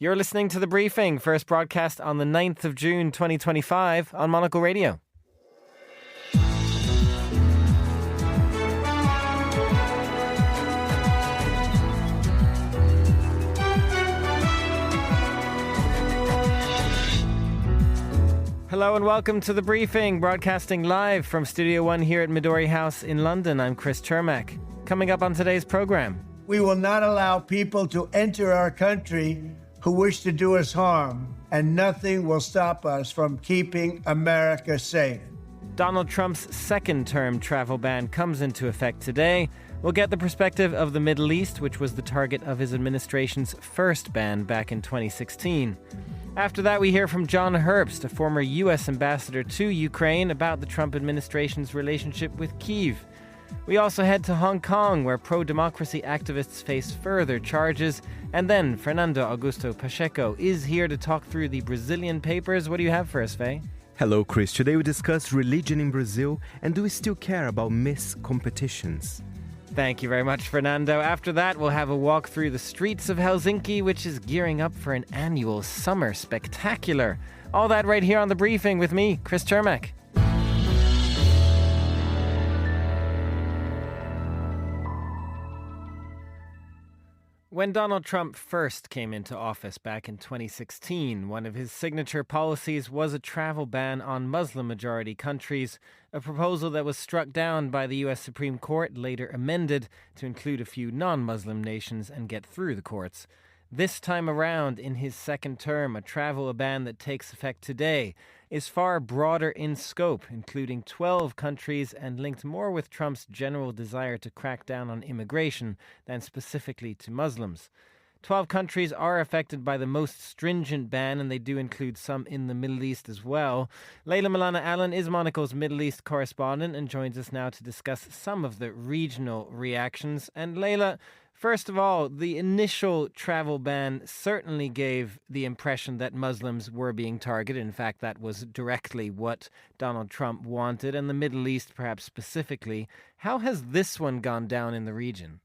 You're listening to The Briefing, first broadcast on the 9th of June 2025 on Monocle Radio. Hello and welcome to The Briefing, broadcasting live from Studio One here at Midori House in London. I'm Chris Chermak. Coming up on today's programme. We will not allow people to enter our country who wish to do us harm, and nothing will stop us from keeping America safe. Donald Trump's second-term travel ban comes into effect today. We'll get the perspective of the Middle East, which was the target of his administration's first ban back in 2016. After that, we hear from John Herbst, a former U.S. ambassador to Ukraine, about the Trump administration's relationship with Kyiv. We also head to Hong Kong, where pro-democracy activists face further charges. And then Fernando Augusto Pacheco is here to talk through the Brazilian papers. What do you have for us, Faye? Hello, Chris. Today we discuss religion in Brazil, and do we still care about Miss competitions? Thank you very much, Fernando. After that, we'll have a walk through the streets of Helsinki, which is gearing up for an annual summer spectacular. All that right here on The Briefing with me, Chris Chermak. When Donald Trump first came into office back in 2016, one of his signature policies was a travel ban on Muslim-majority countries, a proposal that was struck down by the U.S. Supreme Court, later amended to include a few non-Muslim nations and get through the courts. This time around, in his second term, a travel ban that takes effect today is far broader in scope, including 12 countries and linked more with Trump's general desire to crack down on immigration than specifically to Muslims. 12 countries are affected by the most stringent ban, and they do include some in the Middle East as well. Layla Milana Allen is Monocle's Middle East correspondent and joins us now to discuss some of the regional reactions. And Layla, first of all, the initial travel ban certainly gave the impression that Muslims were being targeted. In fact, that was directly what Donald Trump wanted, and the Middle East perhaps specifically. How has this one gone down in the region?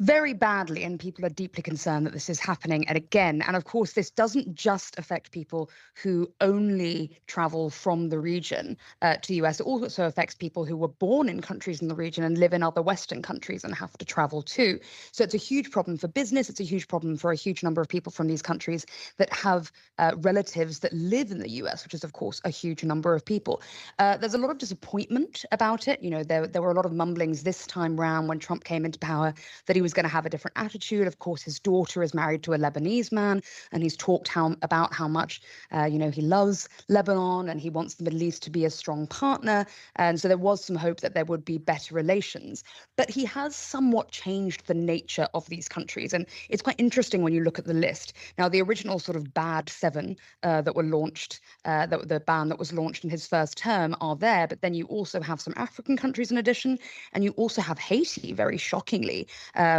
Very badly, and people are deeply concerned that this is happening. And again, and of course, this doesn't just affect people who only travel from the region to the US. It also affects people who were born in countries in the region and live in other Western countries and have to travel too. So it's a huge problem for business. It's a huge problem for a huge number of people from these countries that have relatives that live in the US, which is, of course, a huge number of people. There's a lot of disappointment about it. You know, there were a lot of mumblings this time round when Trump came into power that he was going to have a different attitude. Of course, his daughter is married to a Lebanese man, and he's talked about how much, he loves Lebanon and he wants the Middle East to be a strong partner. And so there was some hope that there would be better relations. But he has somewhat changed the nature of these countries. And it's quite interesting when you look at the list. Now, the original sort of bad seven that were launched, the ban that was launched in his first term are there. But then you also have some African countries in addition. And you also have Haiti, very shockingly,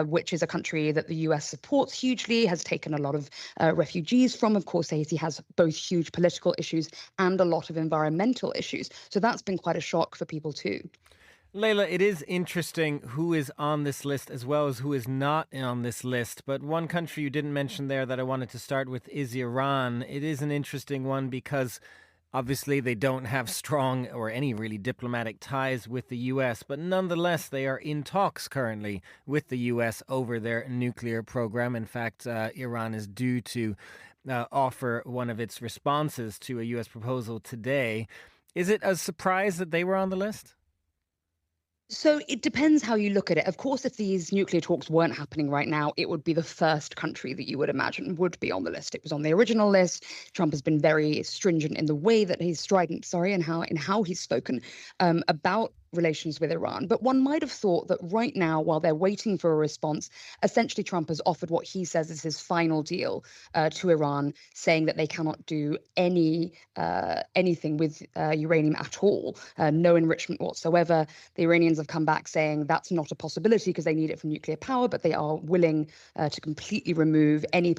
which is a country that the US supports hugely, has taken a lot of refugees from. Of course, Haiti has both huge political issues and a lot of environmental issues. So that's been quite a shock for people too. Layla, it is interesting who is on this list as well as who is not on this list. But one country you didn't mention there that I wanted to start with is Iran. It is an interesting one because obviously, they don't have strong or any really diplomatic ties with the U.S., but nonetheless, they are in talks currently with the U.S. over their nuclear program. In fact, Iran is due to offer one of its responses to a U.S. proposal today. Is it a surprise that they were on the list? So it depends how you look at it. Of course, if these nuclear talks weren't happening right now, it would be the first country that you would imagine would be on the list. It was on the original list. Trump has been very stringent in the way that he's and how he's spoken about relations with Iran. But one might have thought that right now, while they're waiting for a response, essentially Trump has offered what he says is his final deal to Iran, saying that they cannot do anything with uranium at all, no enrichment whatsoever. The Iranians have come back saying that's not a possibility because they need it for nuclear power, but they are willing to completely remove any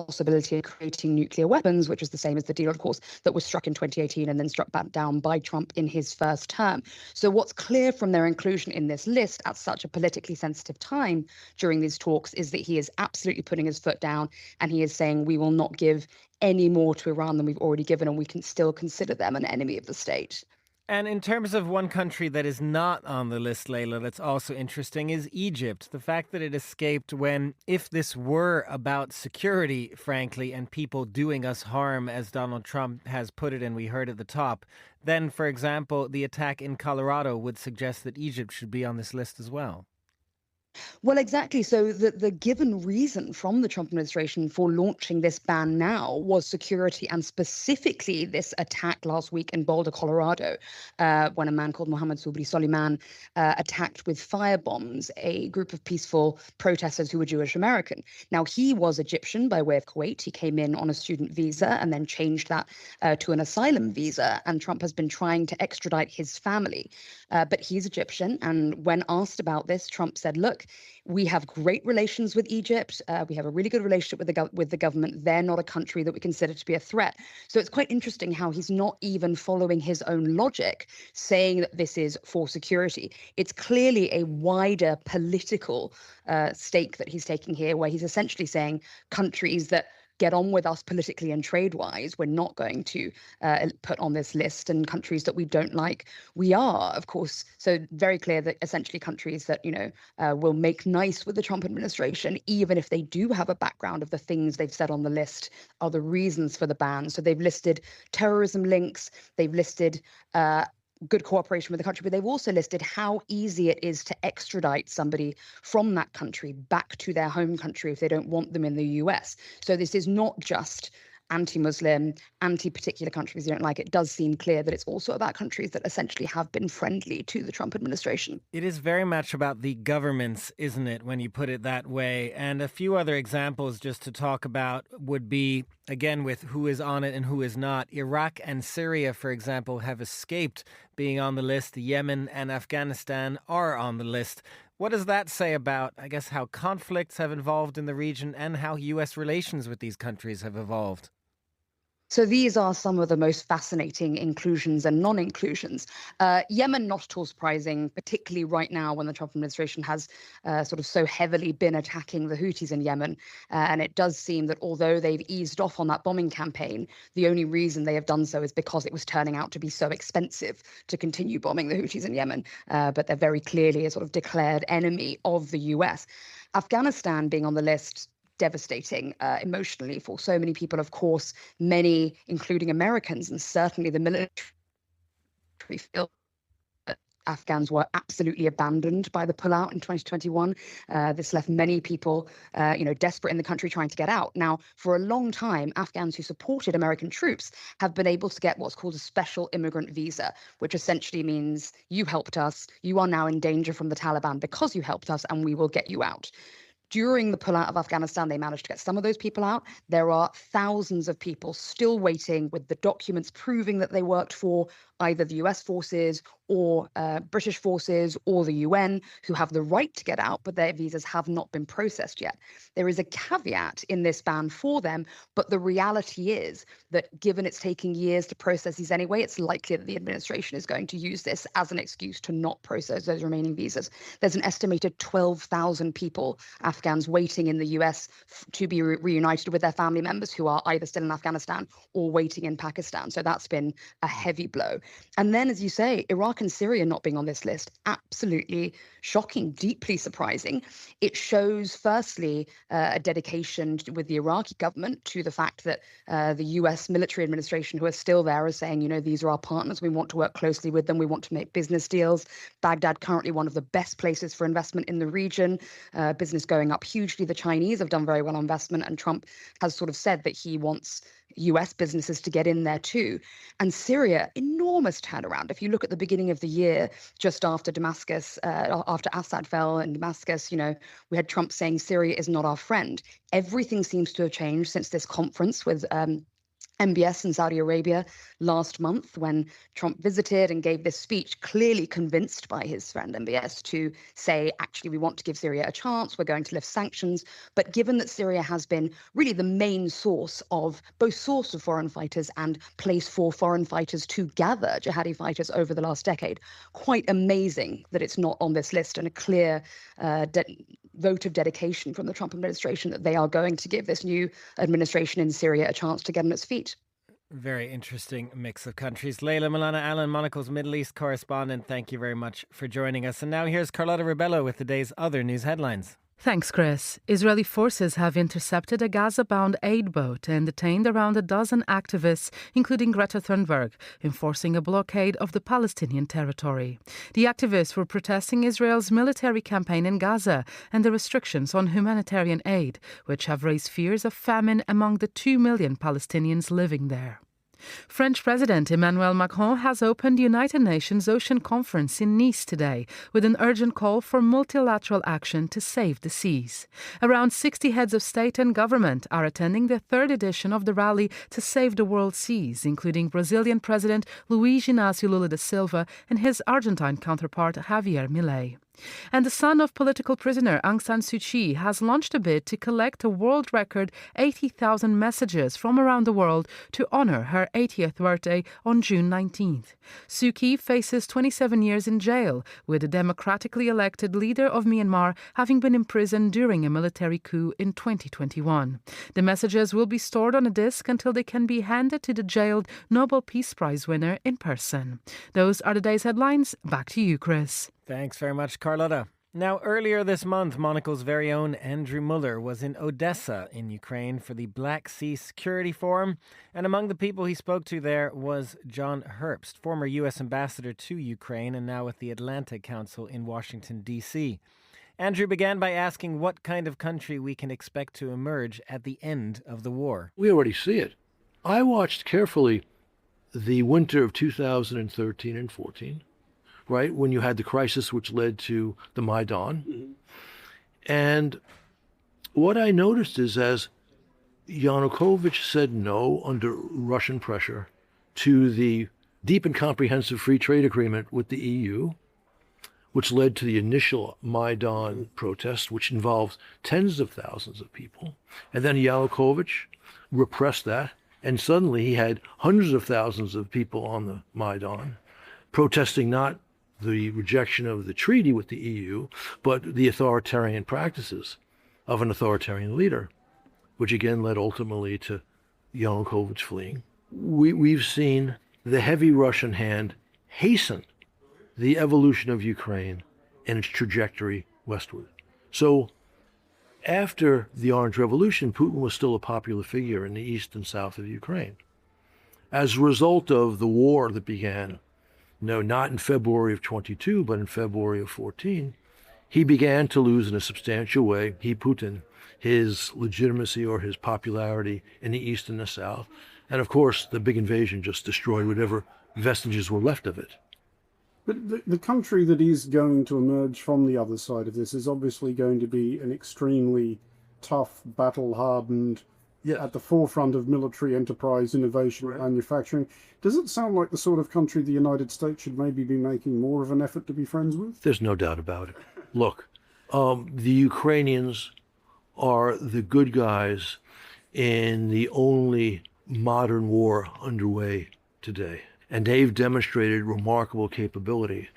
possibility of creating nuclear weapons, which is the same as the deal, of course, that was struck in 2018 and then struck back down by Trump in his first term. So what's clear from their inclusion in this list at such a politically sensitive time during these talks is that he is absolutely putting his foot down, and he is saying we will not give any more to Iran than we've already given, and we can still consider them an enemy of the state. And in terms of one country that is not on the list, Layla, that's also interesting is Egypt. The fact that it escaped when, if this were about security, frankly, and people doing us harm, as Donald Trump has put it and we heard at the top, then, for example, the attack in Colorado would suggest that Egypt should be on this list as well. Well, exactly. So the given reason from the Trump administration for launching this ban now was security, and specifically this attack last week in Boulder, Colorado, when a man called Mohammed Subri Soliman attacked with firebombs a group of peaceful protesters who were Jewish American. Now, he was Egyptian by way of Kuwait. He came in on a student visa and then changed that to an asylum visa. And Trump has been trying to extradite his family. But he's Egyptian. And when asked about this, Trump said, look, we have great relations with Egypt. We have a really good relationship with the government. They're not a country that we consider to be a threat. So it's quite interesting how he's not even following his own logic, saying that this is for security. It's clearly a wider political stake that he's taking here, where he's essentially saying countries that get on with us politically and trade-wise, we're not going to put on this list, and countries that we don't like, we are, of course. So very clear that essentially countries that, will make nice with the Trump administration, even if they do have a background of the things they've said on the list, are the reasons for the ban. So they've listed terrorism links, they've listed good cooperation with the country, but they've also listed how easy it is to extradite somebody from that country back to their home country if they don't want them in the US. So this is not just anti-Muslim, anti-particular countries you don't like. It does seem clear that it's also about countries that essentially have been friendly to the Trump administration. It is very much about the governments, isn't it, when you put it that way? And a few other examples just to talk about would be, again, with who is on it and who is not. Iraq and Syria, for example, have escaped being on the list. Yemen and Afghanistan are on the list. What does that say about, I guess, how conflicts have evolved in the region and how U.S. relations with these countries have evolved? So these are some of the most fascinating inclusions and non-inclusions. Yemen, not at all surprising, particularly right now when the Trump administration has sort of so heavily been attacking the Houthis in Yemen. And it does seem that although they've eased off on that bombing campaign, the only reason they have done so is because it was turning out to be so expensive to continue bombing the Houthis in Yemen. But they're very clearly a sort of declared enemy of the US. Afghanistan being on the list, devastating emotionally for so many people, of course, many, including Americans, and certainly the military feel that Afghans were absolutely abandoned by the pullout in 2021. This left many people, desperate in the country trying to get out. Now, for a long time, Afghans who supported American troops have been able to get what's called a special immigrant visa, which essentially means you helped us, you are now in danger from the Taliban because you helped us, and we will get you out. During the pullout of Afghanistan, they managed to get some of those people out. There are thousands of people still waiting with the documents proving that they worked for either the US forces or British forces or the UN, who have the right to get out, but their visas have not been processed yet. There is a caveat in this ban for them, but the reality is that given it's taking years to process these anyway, it's likely that the administration is going to use this as an excuse to not process those remaining visas. There's an estimated 12,000 people, Afghans, waiting in the US to be reunited with their family members who are either still in Afghanistan or waiting in Pakistan. So that's been a heavy blow. And then, as you say, Iraq and Syria not being on this list, absolutely shocking, deeply surprising. It shows, firstly, a dedication with the Iraqi government to the fact that the US military administration, who are still there, is saying, these are our partners. We want to work closely with them. We want to make business deals. Baghdad, currently one of the best places for investment in the region, business going up hugely. The Chinese have done very well on investment, and Trump has sort of said that he wants US businesses to get in there too. And Syria, enormous turnaround. If you look at the beginning of the year, just after Damascus, after Assad fell in Damascus, we had Trump saying Syria is not our friend. Everything seems to have changed since this conference with MBS in Saudi Arabia last month, when Trump visited and gave this speech, clearly convinced by his friend MBS to say, actually, we want to give Syria a chance, we're going to lift sanctions. But given that Syria has been really the main source of foreign fighters and place for foreign fighters to gather jihadi fighters over the last decade, quite amazing that it's not on this list, and a clear vote of dedication from the Trump administration that they are going to give this new administration in Syria a chance to get on its feet. Very interesting mix of countries. Leila Milana Allen, Monocle's Middle East correspondent, thank you very much for joining us. And now here's Carlotta Ribello with the day's other news headlines. Thanks, Chris. Israeli forces have intercepted a Gaza-bound aid boat and detained around a dozen activists, including Greta Thunberg, enforcing a blockade of the Palestinian territory. The activists were protesting Israel's military campaign in Gaza and the restrictions on humanitarian aid, which have raised fears of famine among the 2 million Palestinians living there. French President Emmanuel Macron has opened the United Nations Ocean Conference in Nice today with an urgent call for multilateral action to save the seas. Around 60 heads of state and government are attending the third edition of the rally to save the world's seas, including Brazilian President Luiz Inácio Lula da Silva and his Argentine counterpart Javier Milei. And the son of political prisoner Aung San Suu Kyi has launched a bid to collect a world record 80,000 messages from around the world to honour her 80th birthday on June 19th. Suu Kyi faces 27 years in jail, with the democratically elected leader of Myanmar having been imprisoned during a military coup in 2021. The messages will be stored on a disk until they can be handed to the jailed Nobel Peace Prize winner in person. Those are the day's headlines. Back to you, Chris. Thanks very much, Carlotta. Now, earlier this month, Monocle's very own Andrew Muller was in Odessa in Ukraine for the Black Sea Security Forum, and among the people he spoke to there was John Herbst, former U.S. ambassador to Ukraine and now with the Atlantic Council in Washington, D.C. Andrew began by asking what kind of country we can expect to emerge at the end of the war. We already see it. I watched carefully the winter of 2013 and 14. Right, when you had the crisis which led to the Maidan. Mm-hmm. And what I noticed is as Yanukovych said no under Russian pressure to the deep and comprehensive free trade agreement with the EU, which led to the initial Maidan protest, which involves tens of thousands of people. And then Yanukovych repressed that, and suddenly he had hundreds of thousands of people on the Maidan protesting not the rejection of the treaty with the EU, but the authoritarian practices of an authoritarian leader, which again led ultimately to Yanukovych fleeing. We've seen the heavy Russian hand hasten the evolution of Ukraine and its trajectory westward. So after the Orange Revolution, Putin was still a popular figure in the east and south of Ukraine. As a result of the war that began no, not in February of 22, but in February of 14, he began to lose in a substantial way, Putin, his legitimacy or his popularity in the East and the South. And of course, the big invasion just destroyed whatever vestiges were left of it. But the country that is going to emerge from the other side of this is obviously going to be an extremely tough, battle-hardened, at the forefront of military enterprise, innovation, and manufacturing. Does it sound like the sort of country the United States should maybe be making more of an effort to be friends with? There's no doubt about it. Look, the Ukrainians are the good guys in the only modern war underway today. And they've demonstrated remarkable capability.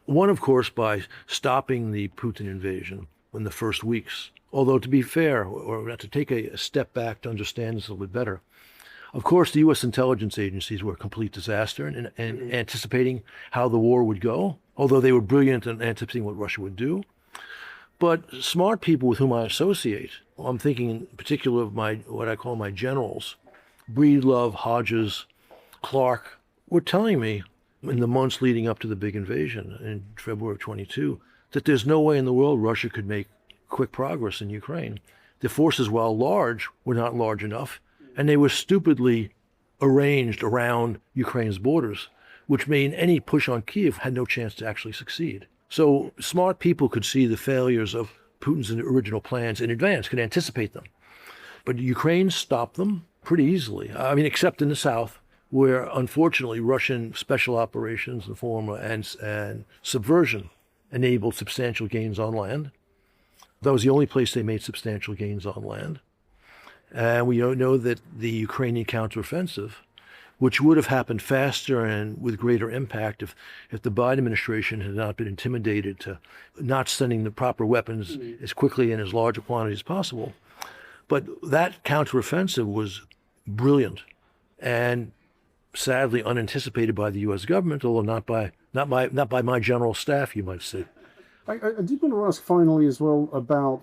One, of course, by stopping the Putin invasion in the first weeks. Although, to be fair, or to take a step back to understand this a little bit better, of course, the U.S. intelligence agencies were a complete disaster in anticipating how the war would go, although they were brilliant in anticipating what Russia would do. But smart people with whom I associate, I'm thinking in particular of what I call my generals, Breedlove, Hodges, Clark, were telling me in the months leading up to the big invasion in February of 22 that there's no way in the world Russia could make quick progress in Ukraine. The forces, while large, were not large enough, and they were stupidly arranged around Ukraine's borders, which meant any push on Kyiv had no chance to actually succeed. So smart people could see the failures of Putin's original plans in advance, could anticipate them. But Ukraine stopped them, pretty easily. I mean, except in the south, where unfortunately Russian special operations, the form and subversion enabled substantial gains on land. That was the only place they made substantial gains on land. And we know that the Ukrainian counteroffensive, which would have happened faster and with greater impact if the Biden administration had not been intimidated to not sending the proper weapons as quickly and as large a quantity as possible. But that counteroffensive was brilliant and sadly unanticipated by the U.S. government, although not by my general staff, you might say. I did want to ask finally as well about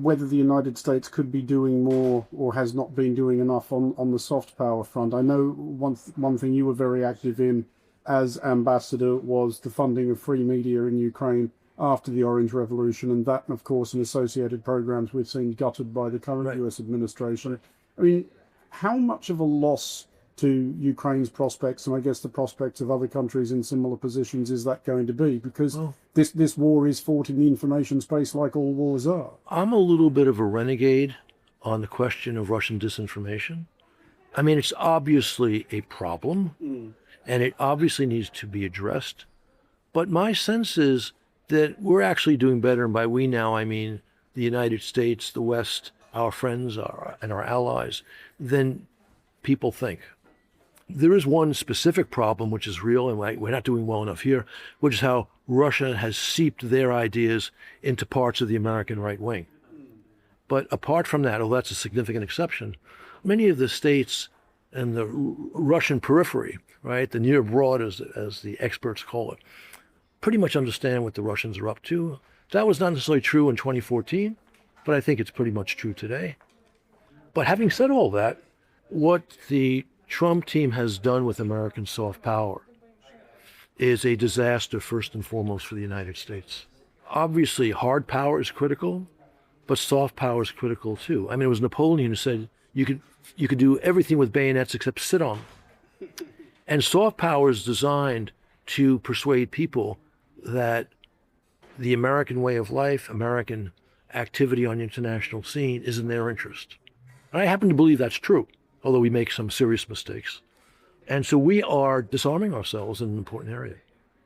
whether the United States could be doing more or has not been doing enough on the soft power front. I know one thing you were very active in as ambassador was the funding of free media in Ukraine after the Orange Revolution, and that, of course, and associated programs we've seen gutted by the current US administration. I mean, how much of a loss to Ukraine's prospects, and I guess the prospects of other countries in similar positions, is that going to be? Because this war is fought in the information space like all wars are. I'm a little bit of a renegade on the question of Russian disinformation. I mean, it's obviously a problem, and it obviously needs to be addressed. But my sense is that we're actually doing better, and by we now I mean the United States, the West, our friends, and our allies, than people think. There is one specific problem which is real, and we're not doing well enough here, which is how Russia has seeped their ideas into parts of the American right wing. But apart from that, although that's a significant exception, many of the states and the Russian periphery, right, the near abroad as the experts call it, pretty much understand what the Russians are up to. That was not necessarily true in 2014, but I think it's pretty much true today. But having said all that, what the Trump team has done with American soft power is a disaster first and foremost for the United States. Obviously, hard power is critical, but soft power is critical too. I mean, it was Napoleon who said you could do everything with bayonets except sit on them. And soft power is designed to persuade people that the American way of life, American activity on the international scene is in their interest. And I happen to believe that's true, although we make some serious mistakes. And so we are disarming ourselves in an important area.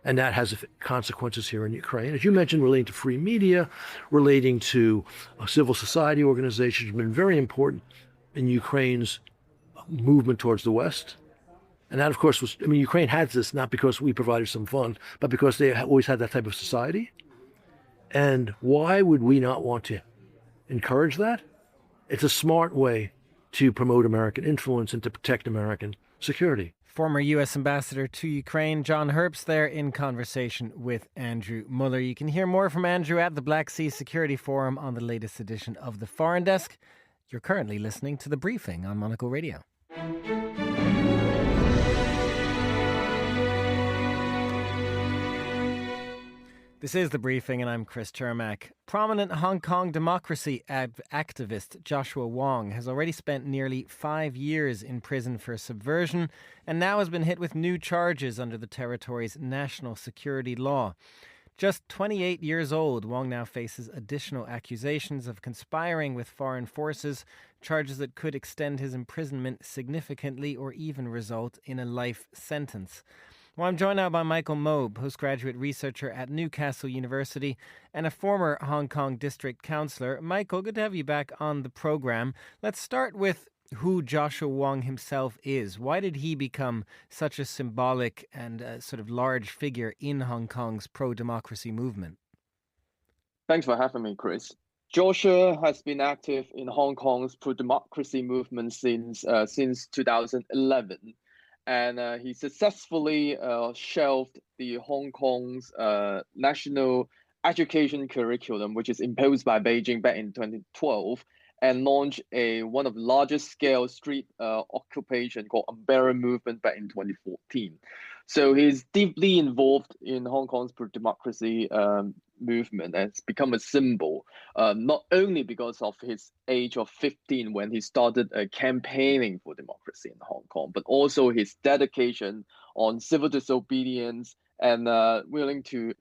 And that has consequences here in Ukraine. As you mentioned, relating to free media, relating to civil society organizations, have been very important in Ukraine's movement towards the West. And that, of course, Ukraine had this not because we provided some fund, but because they always had that type of society. And why would we not want to encourage that? It's a smart way to promote American influence and to protect American security. Former U.S. Ambassador to Ukraine, John Herbst, there in conversation with Andrew Muller. You can hear more from Andrew at the Black Sea Security Forum on the latest edition of The Foreign Desk. You're currently listening to The Briefing on Monocle Radio. This is The Briefing, and I'm Chris Chermak. Prominent Hong Kong democracy activist Joshua Wong has already spent nearly 5 years in prison for subversion and now has been hit with new charges under the territory's national security law. Just 28 years old, Wong now faces additional accusations of conspiring with foreign forces, charges that could extend his imprisonment significantly or even result in a life sentence. Well, I'm joined now by Michael Moe, postgraduate researcher at Newcastle University and a former Hong Kong district councillor. Michael, good to have you back on the programme. Let's start with who Joshua Wong himself is. Why did he become such a symbolic and sort of large figure in Hong Kong's pro-democracy movement? Thanks for having me, Chris. Joshua has been active in Hong Kong's pro-democracy movement since 2011. And he successfully shelved the Hong Kong's national education curriculum, which is imposed by Beijing back in 2012, and launched one of the largest scale street occupation called Umbrella Movement back in 2014. So he's deeply involved in Hong Kong's pro-democracy movement and it's become a symbol, not only because of his age of 15 when he started campaigning for democracy in Hong Kong, but also his dedication on civil disobedience and willing to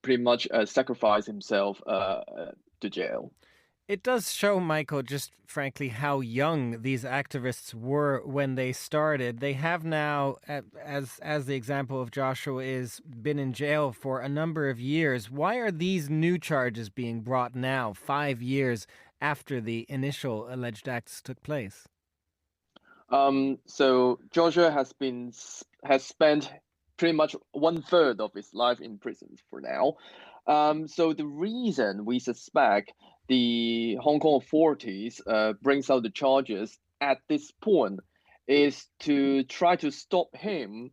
pretty much sacrifice himself to jail. It does show, Michael, just frankly, how young these activists were when they started. They have now, as the example of Joshua is, been in jail for a number of years. Why are these new charges being brought now, 5 years after the initial alleged acts took place? So Joshua has spent pretty much 1/3 of his life in prison for now. So the reason we suspect the Hong Kong authorities brings out the charges at this point is to try to stop him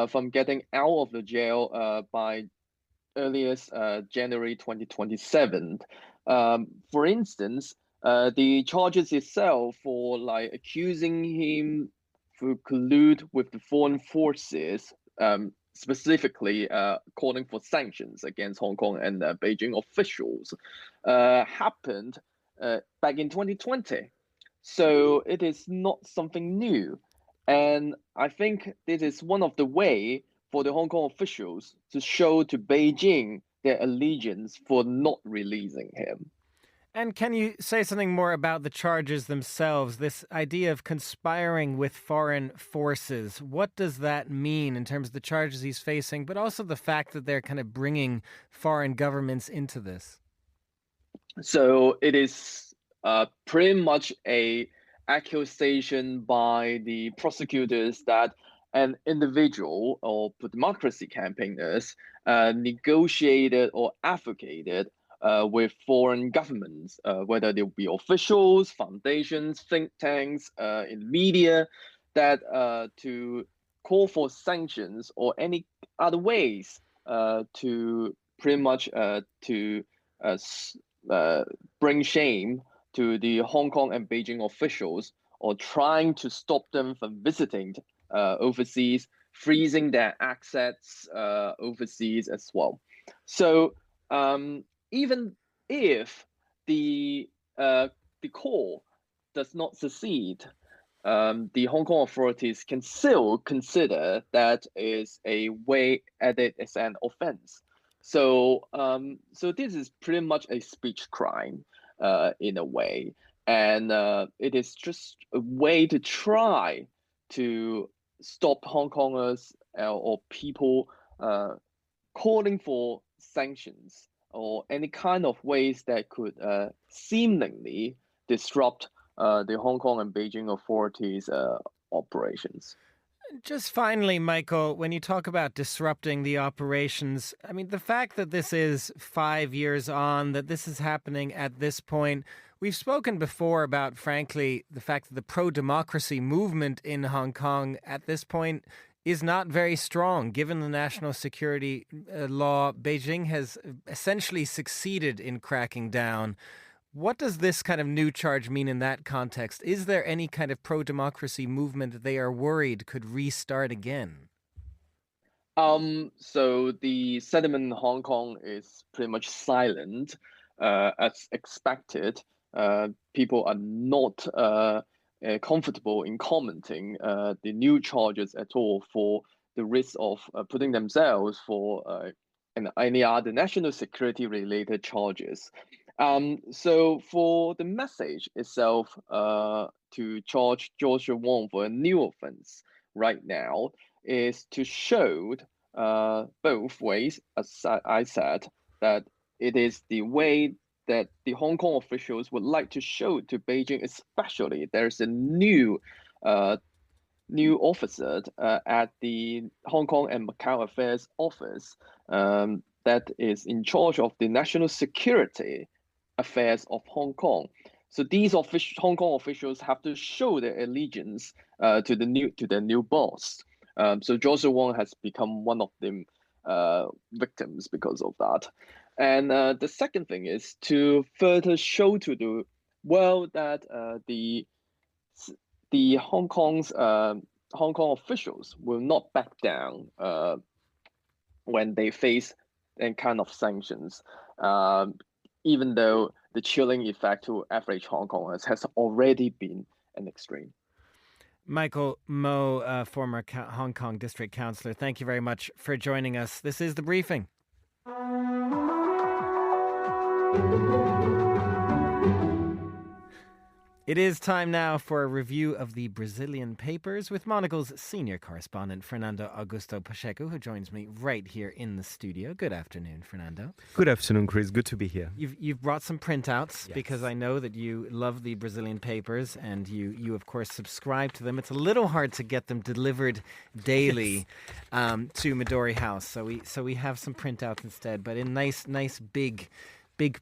from getting out of the jail by earliest January 2027. For instance, the charges itself for like accusing him to collude with the foreign forces, specifically calling for sanctions against Hong Kong and Beijing officials, happened back in 2020. So it is not something new. And I think this is one of the way for the Hong Kong officials to show to Beijing their allegiance for not releasing him. And can you say something more about the charges themselves, this idea of conspiring with foreign forces? What does that mean in terms of the charges he's facing, but also the fact that they're kind of bringing foreign governments into this? So it is pretty much a accusation by the prosecutors that an individual or democracy campaigners negotiated or advocated with foreign governments, whether they be officials, foundations, think tanks, in media, that to call for sanctions or any other ways to pretty much to bring shame to the Hong Kong and Beijing officials, or trying to stop them from visiting overseas, freezing their assets overseas as well. So even if the call does not succeed, the Hong Kong authorities can still consider that is a way at it as an offense. So so this is pretty much a speech crime in a way, and it is just a way to try to stop Hong Kongers or people calling for sanctions or any kind of ways that could seemingly disrupt the Hong Kong and Beijing authorities' operations. Just finally, Michael, when you talk about disrupting the operations, I mean, the fact that this is 5 years on, that this is happening at this point, we've spoken before about, frankly, the fact that the pro-democracy movement in Hong Kong at this point is not very strong. Given the national security law, Beijing has essentially succeeded in cracking down. What does this kind of new charge mean in that context? Is there any kind of pro-democracy movement that they are worried could restart again? So the sentiment in Hong Kong is pretty much silent, as expected. People are not comfortable in commenting the new charges at all, for the risk of putting themselves for any other national security related charges. So for the message itself, to charge Joshua Wong for a new offense right now is to show both ways, as I said, that it is the way that the Hong Kong officials would like to show to Beijing, especially there's a new officer at the Hong Kong and Macau Affairs Office that is in charge of the national security affairs of Hong Kong. So these Hong Kong officials have to show their allegiance to their new boss. So Joshua Wong has become one of the victims because of that. And the second thing is to further show to the world that the Hong Kong officials will not back down when they face any kind of sanctions, even though the chilling effect to average Hong Kongers has already been an extreme. Michael Mo, former Hong Kong District Councillor, thank you very much for joining us. This is The Briefing. It is time now for a review of the Brazilian papers with Monocle's senior correspondent, Fernando Augusto Pacheco, who joins me right here in the studio. Good afternoon, Fernando. Good afternoon, Chris. Good to be here. You've brought some printouts, Yes. because I know that you love the Brazilian papers and you of course subscribe to them. It's a little hard to get them delivered daily to Midori House, so we have some printouts instead, but in nice big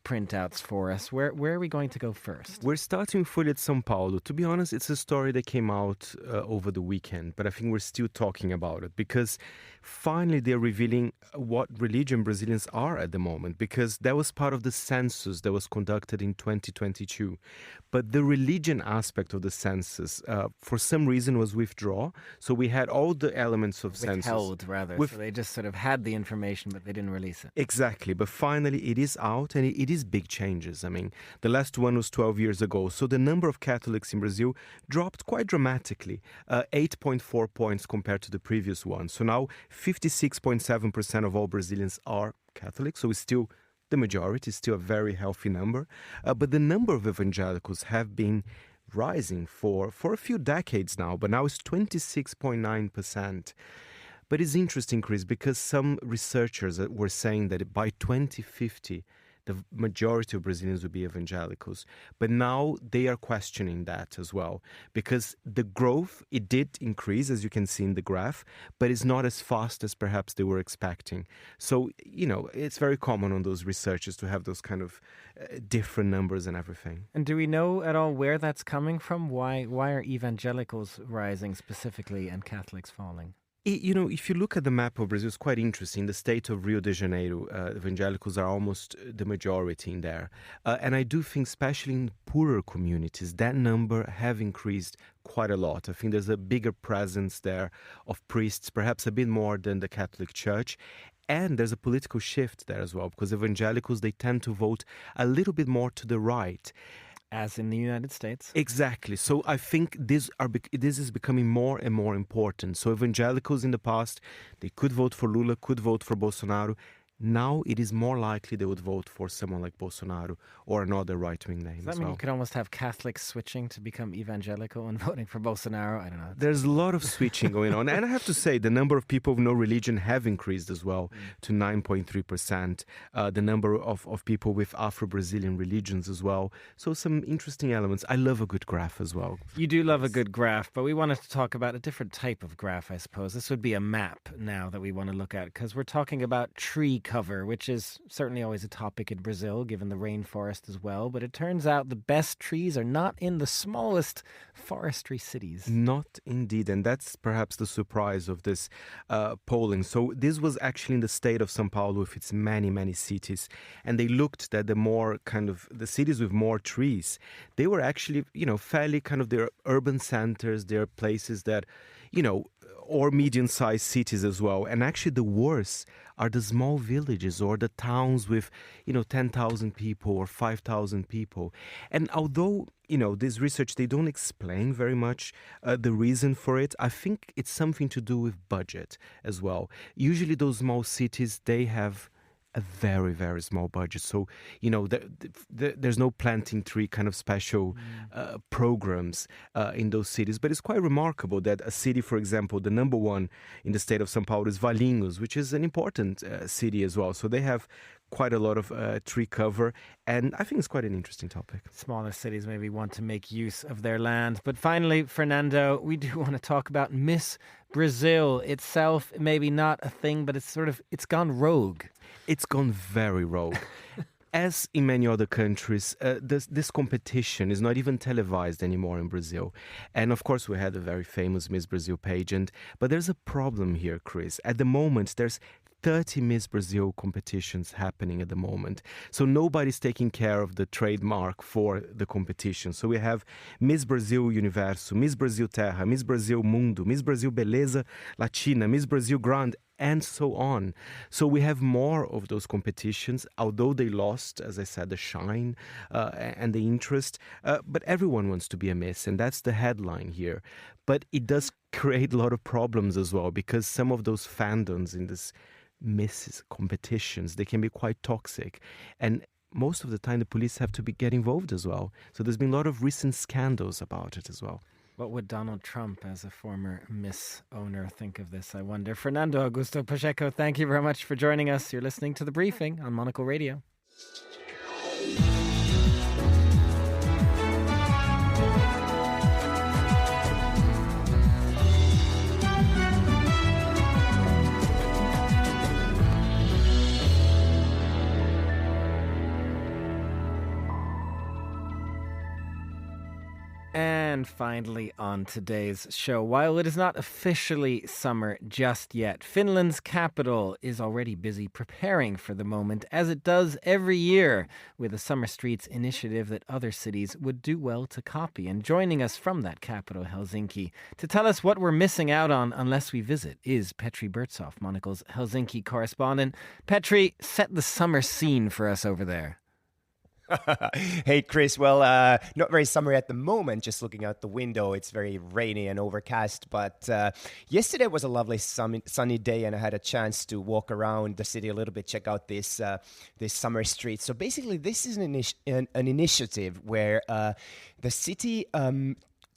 printouts for us. Where are we going to go first? We're starting fully at São Paulo. To be honest, it's a story that came out over the weekend, but I think we're still talking about it because finally they're revealing what religion Brazilians are at the moment, because that was part of the census that was conducted in 2022. But the religion aspect of the census, for some reason, was withdrawn. So we had all the elements of census. Withheld, rather. So they just sort of had the information, but they didn't release it. Exactly. But finally, it is out, and it is big changes. I mean, the last one was 12 years ago. So the number of Catholics in Brazil dropped quite dramatically, 8.4 points compared to the previous one. So now 56.7% of all Brazilians are Catholic. So it's still the majority, still a very healthy number. But the number of evangelicals have been rising for a few decades now, but now it's 26.9%. But it's interesting, Chris, because some researchers were saying that by 2050, the majority of Brazilians will be evangelicals. But now they are questioning that as well, because the growth, it did increase, as you can see in the graph, but it's not as fast as perhaps they were expecting. So, it's very common on those researchers to have those kind of different numbers and everything. And do we know at all where that's coming from? Why are evangelicals rising specifically and Catholics falling? If you look at the map of Brazil, it's quite interesting. The state of Rio de Janeiro, evangelicals are almost the majority in there. And I do think, especially in poorer communities, that number have increased quite a lot. I think there's a bigger presence there of priests, perhaps a bit more than the Catholic Church. And there's a political shift there as well, because evangelicals, they tend to vote a little bit more to the right. As in the United States? Exactly. So I think this is becoming more and more important. So evangelicals in the past, they could vote for Lula, could vote for Bolsonaro. Now it is more likely they would vote for someone like Bolsonaro or another right-wing name. Does that as mean well. you could almost have Catholics switching to become evangelical and voting for Bolsonaro? I don't know. There's a lot of switching going on. And I have to say, the number of people of no religion have increased as well to 9.3%. The number of people with Afro-Brazilian religions as well. So some interesting elements. I love a good graph as well. You do love a good graph, but we wanted to talk about a different type of graph, I suppose. This would be a map now that we want to look at, because we're talking about tree cover, which is certainly always a topic in Brazil, given the rainforest as well. But it turns out the best trees are not in the smallest forestry cities. Not indeed. And that's perhaps the surprise of this polling. So this was actually in the state of São Paulo with its many cities. And they looked at the cities with more trees. They were actually, fairly their urban centers, their places that, or medium-sized cities as well. And actually the worst are the small villages or the towns with, 10,000 people or 5,000 people. And although, this research, they don't explain very much the reason for it, I think it's something to do with budget as well. Usually those small cities, they have a very, very small budget. So, there's no planting tree kind of special programs in those cities. But it's quite remarkable that a city, for example, the number one in the state of São Paulo is Valinhos, which is an important city as well. So they have quite a lot of tree cover, and I think it's quite an interesting topic. Smaller cities maybe want to make use of their land. But finally, Fernando, we do want to talk about Miss Brazil itself. Maybe not a thing, but it's gone rogue. It's gone very rogue. As in many other countries, this competition is not even televised anymore in Brazil. And of course, we had a very famous Miss Brazil pageant. But there's a problem here, Chris. At the moment, there's 30 Miss Brazil competitions happening at the moment. So nobody's taking care of the trademark for the competition. So we have Miss Brazil Universo, Miss Brazil Terra, Miss Brazil Mundo, Miss Brazil Beleza Latina, Miss Brazil Grand, and so on. So we have more of those competitions, although they lost, as I said, the shine and the interest. But everyone wants to be a Miss, and that's the headline here. But it does create a lot of problems as well, because some of those fandoms in this Miss competitions, they can be quite toxic. And most of the time the police have to get involved as well. So there's been a lot of recent scandals about it as well. What would Donald Trump, as a former Miss owner, think of this, I wonder? Fernando Augusto Pacheco, thank you very much for joining us. You're listening to The Briefing on Monocle Radio. And finally on today's show, while it is not officially summer just yet, Finland's capital is already busy preparing for the moment, as it does every year, with a Summer Streets initiative that other cities would do well to copy. And joining us from that capital, Helsinki, to tell us what we're missing out on unless we visit is Petri Burtsoff, Monocle's Helsinki correspondent. Petri, set the summer scene for us over there. Hey, Chris. Well, not very summery at the moment. Just looking out the window, it's very rainy and overcast. But yesterday was a lovely sunny day, and I had a chance to walk around the city a little bit, check out this summer street. So basically, this is an initiative where the city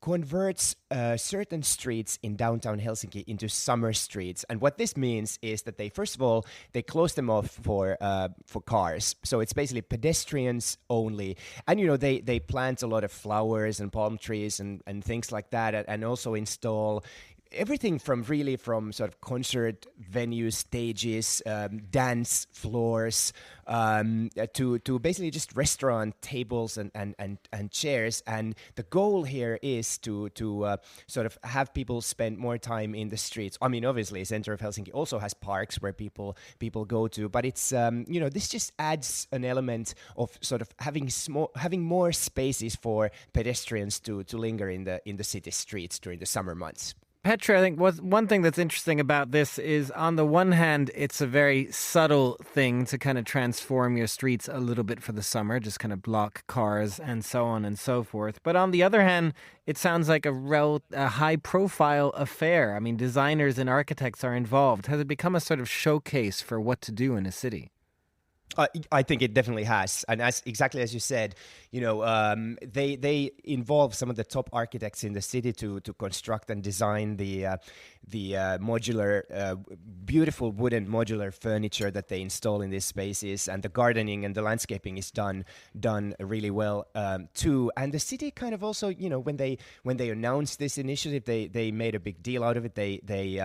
converts certain streets in downtown Helsinki into summer streets. And what this means is that they, first of all, they close them off for cars. So it's basically pedestrians only. And, they plant a lot of flowers and palm trees and things like that, and also install everything from sort of concert venues, stages, dance floors, to basically just restaurant tables and chairs. And the goal here is to sort of have people spend more time in the streets. I mean, obviously, center of Helsinki also has parks where people go to, but it's this just adds an element of sort of having more spaces for pedestrians to linger in the city streets during the summer months. Petra, I think one thing that's interesting about this is, on the one hand, it's a very subtle thing to kind of transform your streets a little bit for the summer, just kind of block cars and so on and so forth. But on the other hand, it sounds like a high-profile affair. I mean, designers and architects are involved. Has it become a sort of showcase for what to do in a city? I think it definitely has, and exactly as you said, they involve some of the top architects in the city to construct and design the modular, beautiful wooden modular furniture that they install in these spaces, and the gardening and the landscaping is done really well too. And the city kind of also, when they announced this initiative, they made a big deal out of it. They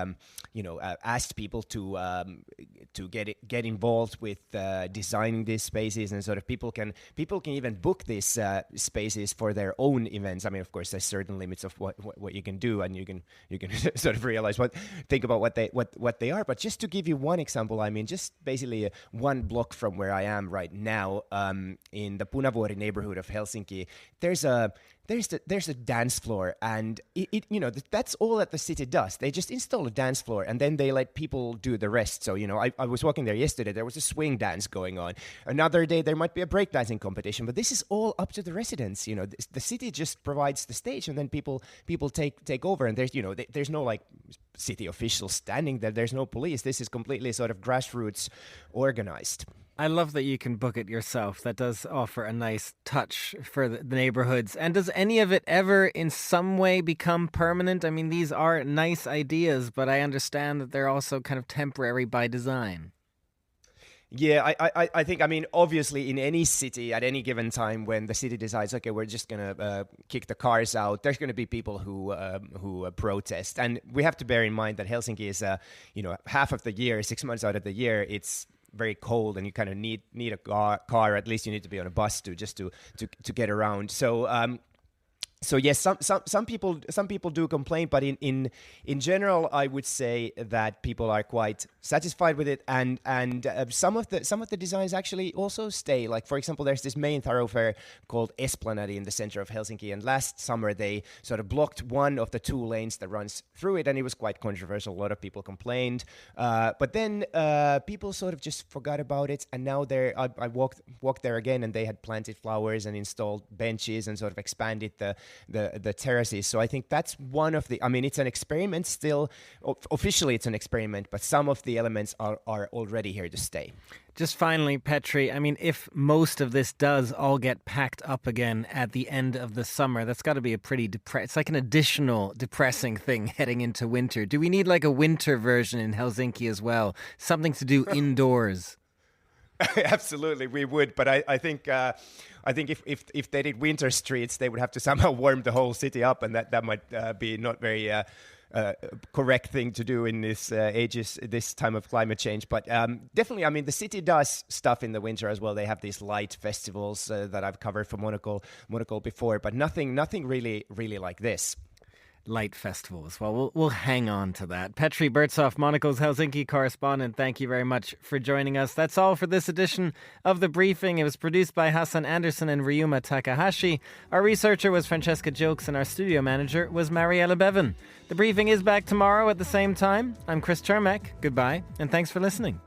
asked people to get involved with designing these spaces, and sort of people can even book these spaces for their own events. I mean, of course, there's certain limits of what you can do, and you can sort of realize think about what they are. But just to give you one example, I mean, just basically one block from where I am right now, in the Punavuori neighborhood of Helsinki, there's a dance floor, and that's all that the city does. They just install a dance floor, and then they let people do the rest. So, I was walking there yesterday, there was a swing dance going on. Another day, there might be a breakdancing competition, but this is all up to the residents. The city just provides the stage, and then people take over, and there's no like city officials standing there. There's no police. This is completely sort of grassroots organized. I love that you can book it yourself. That does offer a nice touch for the neighborhoods. And does any of it ever in some way become permanent? I mean, these are nice ideas, but I understand that they're also kind of temporary by design. Yeah, I think, I mean, obviously in any city at any given time when the city decides, okay, we're just going to kick the cars out, there's going to be people who protest. And we have to bear in mind that Helsinki is, half of the year, 6 months out of the year, it's very cold, and you kind of need a car. At least you need to be on a bus to get around. So yes, some people do complain, but in general, I would say that people are quite satisfied with it, and some of the designs actually also stay. Like, for example, there's this main thoroughfare called Esplanade in the center of Helsinki, and last summer they sort of blocked one of the 2 lanes that runs through it, and it was quite controversial. A lot of people complained, but then people sort of just forgot about it, and now I walked there again, and they had planted flowers and installed benches and sort of expanded the terraces. So I think that's one of the, I mean, it's an experiment still. Officially, it's an experiment, but some of the elements are already here to stay. Just finally, Petri, I mean, if most of this does all get packed up again at the end of the summer, that's got to be a pretty it's like an additional depressing thing heading into winter. Do we need like a winter version in Helsinki as well? Something to do indoors? Absolutely, we would. But I think if they did winter streets, they would have to somehow warm the whole city up, and that might be not very correct thing to do in this time of climate change. But definitely, I mean, the city does stuff in the winter as well. They have these light festivals that I've covered for Monocle before, but nothing really like this. Light festivals. Well, we'll hang on to that. Petri Bertsoff, Monocle's Helsinki correspondent, thank you very much for joining us. That's all for this edition of The Briefing. It was produced by Hassan Anderson and Ryuma Takahashi. Our researcher was Francesca Jokes and our studio manager was Mariella Bevan. The Briefing is back tomorrow at the same time. I'm Chris Chermek. Goodbye, and thanks for listening.